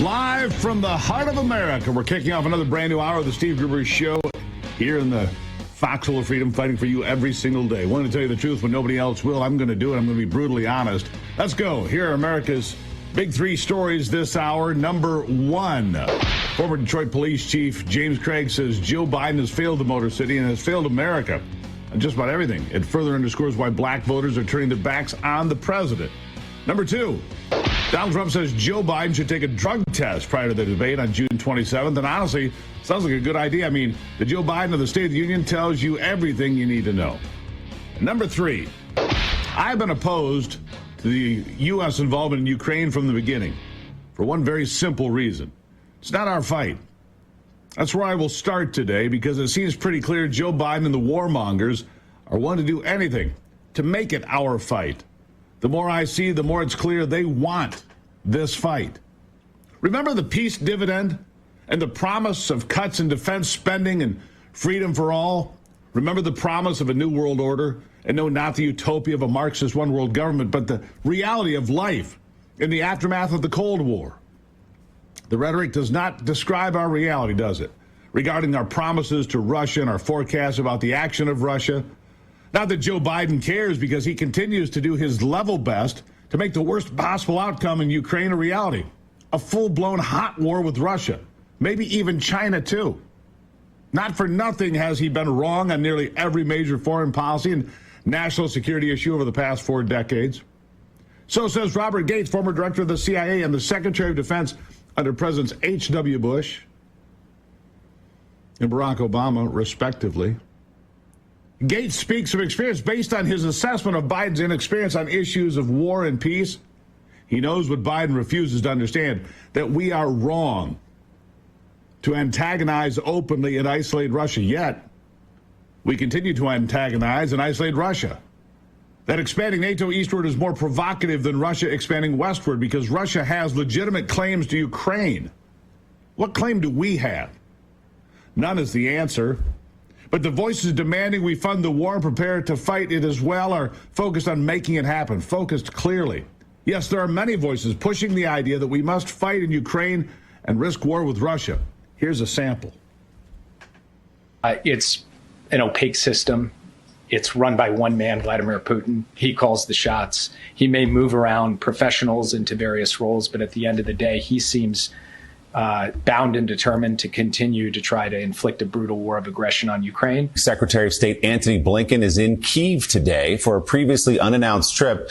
Live from the heart of America, we're kicking off another brand new hour of the Steve Gruber Show here in the foxhole of freedom, fighting for you every single day. Wanting to tell you the truth when nobody else will. I'm going to do it. I'm going to be brutally honest. Let's go. Here are America's big three stories this hour. Number one, former Detroit Police Chief James Craig says Joe Biden has failed the Motor City and has failed America on just about everything. It further underscores why black voters are turning their backs on the president. Number two, Donald Trump says Joe Biden should take a drug test prior to the debate on June 27th. And honestly, sounds like a good idea. I mean, the Joe Biden of the State of the Union tells you everything you need to know. And number three, I've been opposed to the U.S. involvement in Ukraine from the beginning for one very simple reason. It's not our fight. That's where I will start today, because it seems pretty clear Joe Biden and the warmongers are willing to do anything to make it our fight. The more I see, the more it's clear they want this fight. Remember the peace dividend and the promise of cuts in defense spending and freedom for all? Remember the promise of a new world order? And no, not the utopia of a Marxist one world government, but the reality of life in the aftermath of the Cold War. The rhetoric does not describe our reality, does it? Regarding our promises to Russia and our forecasts about the action of Russia. Not that Joe Biden cares, because he continues to do his level best to make the worst possible outcome in Ukraine a reality. A full-blown hot war with Russia, maybe even China too. Not for nothing has he been wrong on nearly every major foreign policy and national security issue over the past 4 decades. So says Robert Gates, former director of the CIA and the Secretary of Defense under Presidents H.W. Bush and Barack Obama, respectively. Gates speaks of experience based on his assessment of Biden's inexperience on issues of war and peace. He knows what Biden refuses to understand, that we are wrong to antagonize openly and isolate Russia. Yet, we continue to antagonize and isolate Russia. That expanding NATO eastward is more provocative than Russia expanding westward, because Russia has legitimate claims to Ukraine. What claim do we have? None is the answer. But the voices demanding we fund the war and prepare to fight it as well are focused on making it happen, focused clearly. Yes, there are many voices pushing the idea that we must fight in Ukraine and risk war with Russia. Here's a sample. It's an opaque system. It's run by one man, Vladimir Putin. He calls the shots. He may move around professionals into various roles, but at the end of the day, he seems bound and determined to continue to try to inflict a brutal war of aggression on Ukraine. Secretary of State Antony Blinken is in Kyiv today for a previously unannounced trip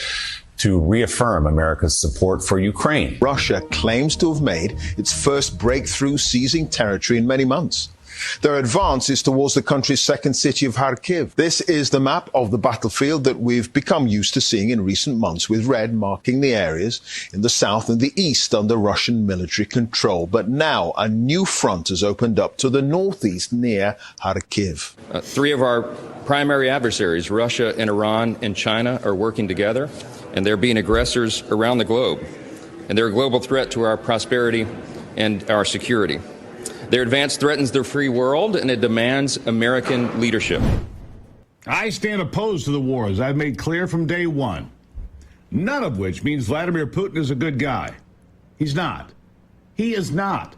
to reaffirm America's support for Ukraine. Russia claims to have made its first breakthrough seizing territory in many months. Their advance is towards the country's second city of Kharkiv. This is the map of the battlefield that we've become used to seeing in recent months, with red marking the areas in the south and the east under Russian military control. But now a new front has opened up to the northeast near Kharkiv. 3 of our primary adversaries, Russia and Iran and China, are working together, and they're being aggressors around the globe. And they're a global threat to our prosperity and our security. Their advance threatens the free world, and it demands American leadership. I stand opposed to the war, as I've made clear from day one. None of which means Vladimir Putin is a good guy. He's not. He is not.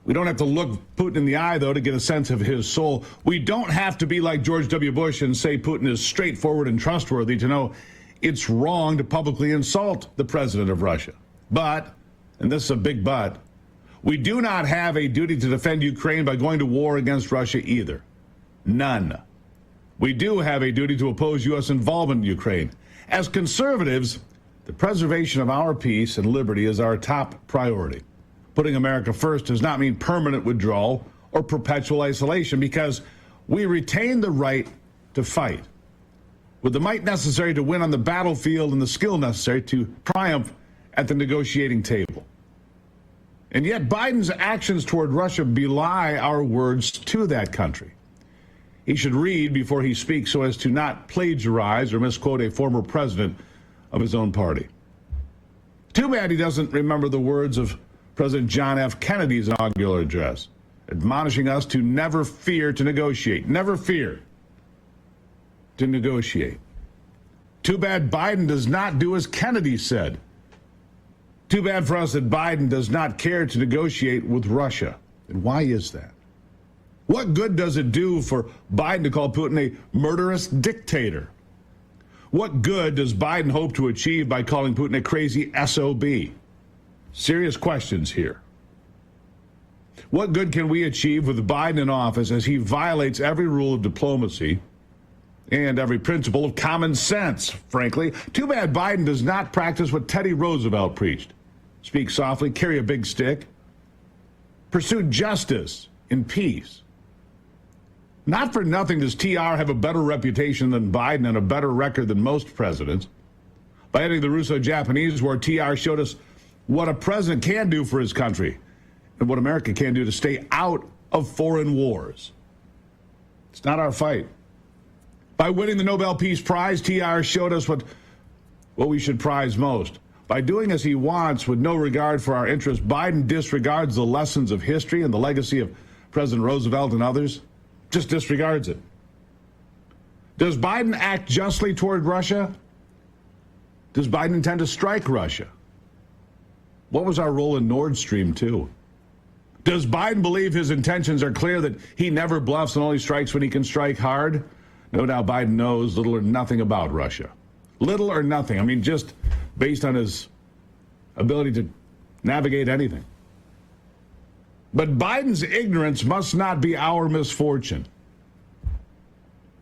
We don't have to look Putin in the eye, though, to get a sense of his soul. We don't have to be like George W. Bush and say Putin is straightforward and trustworthy to know it's wrong to publicly insult the president of Russia. But, and this is a big but, we do not have a duty to defend Ukraine by going to war against Russia either. None. We do have a duty to oppose U.S. involvement in Ukraine. As conservatives, the preservation of our peace and liberty is our top priority. Putting America first does not mean permanent withdrawal or perpetual isolation, because we retain the right to fight with the might necessary to win on the battlefield and the skill necessary to triumph at the negotiating table. And yet Biden's actions toward Russia belie our words to that country. He should read before he speaks so as to not plagiarize or misquote a former president of his own party. Too bad he doesn't remember the words of President John F. Kennedy's inaugural address, admonishing us to never fear to negotiate. Never fear to negotiate. Too bad Biden does not do as Kennedy said. Too bad for us that Biden does not care to negotiate with Russia. And why is that? What good does it do for Biden to call Putin a murderous dictator? What good does Biden hope to achieve by calling Putin a crazy SOB? Serious questions here. What good can we achieve with Biden in office as he violates every rule of diplomacy and every principle of common sense, frankly? Too bad Biden does not practice what Teddy Roosevelt preached. Speak softly, carry a big stick, pursue justice and peace. Not for nothing does TR have a better reputation than Biden and a better record than most presidents. By ending the Russo-Japanese War, TR showed us what a president can do for his country and what America can do to stay out of foreign wars. It's not our fight. By winning the Nobel Peace Prize, TR showed us what we should prize most. By doing as he wants with no regard for our interests, Biden disregards the lessons of history and the legacy of President Roosevelt and others. Just disregards it. Does Biden act justly toward Russia? Does Biden intend to strike Russia? What was our role in Nord Stream 2? Does Biden believe his intentions are clear, that he never bluffs and only strikes when he can strike hard? No doubt Biden knows little or nothing about Russia. Little or nothing. I mean, just based on his ability to navigate anything. But Biden's ignorance must not be our misfortune,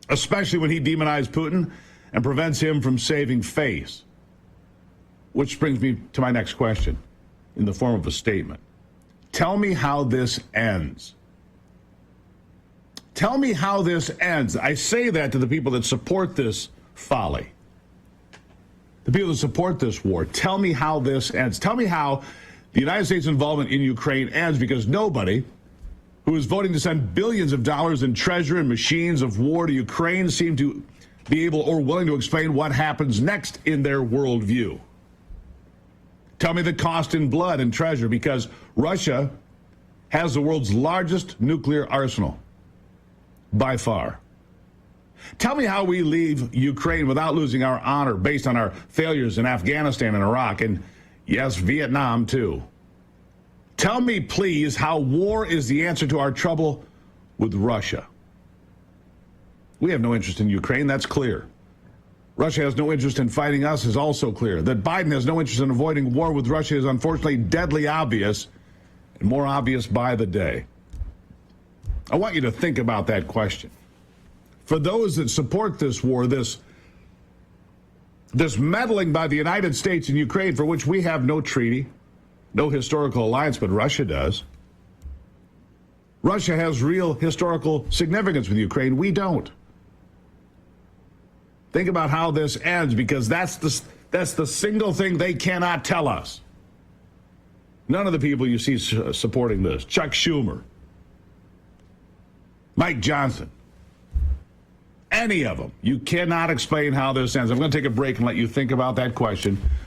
especially when he demonized Putin and prevents him from saving face. Which brings me to my next question in the form of a statement. Tell me how this ends. Tell me how this ends. I say that to the people that support this folly, the people that support this war. Tell me how this ends. Tell me how the United States involvement in Ukraine ends, because nobody who is voting to send billions of dollars in treasure and machines of war to Ukraine seem to be able or willing to explain what happens next in their worldview. Tell me the cost in blood and treasure, because Russia has the world's largest nuclear arsenal, by far. Tell me how we leave Ukraine without losing our honor based on our failures in Afghanistan and Iraq, and yes, Vietnam too. Tell me, please, how war is the answer to our trouble with Russia. We have no interest in Ukraine, that's clear. Russia has no interest in fighting us is also clear. That Biden has no interest in avoiding war with Russia is unfortunately deadly obvious, and more obvious by the day. I want you to think about that question. For those that support this war, this meddling by the United States in Ukraine, for which we have no treaty, no historical alliance, but Russia does. Russia has real historical significance with Ukraine. We don't. Think about how this ends, because that's the single thing they cannot tell us. None of the people you see supporting this, Chuck Schumer, Mike Johnson, any of them, you cannot explain how this ends. I'm going to take a break and let you think about that question.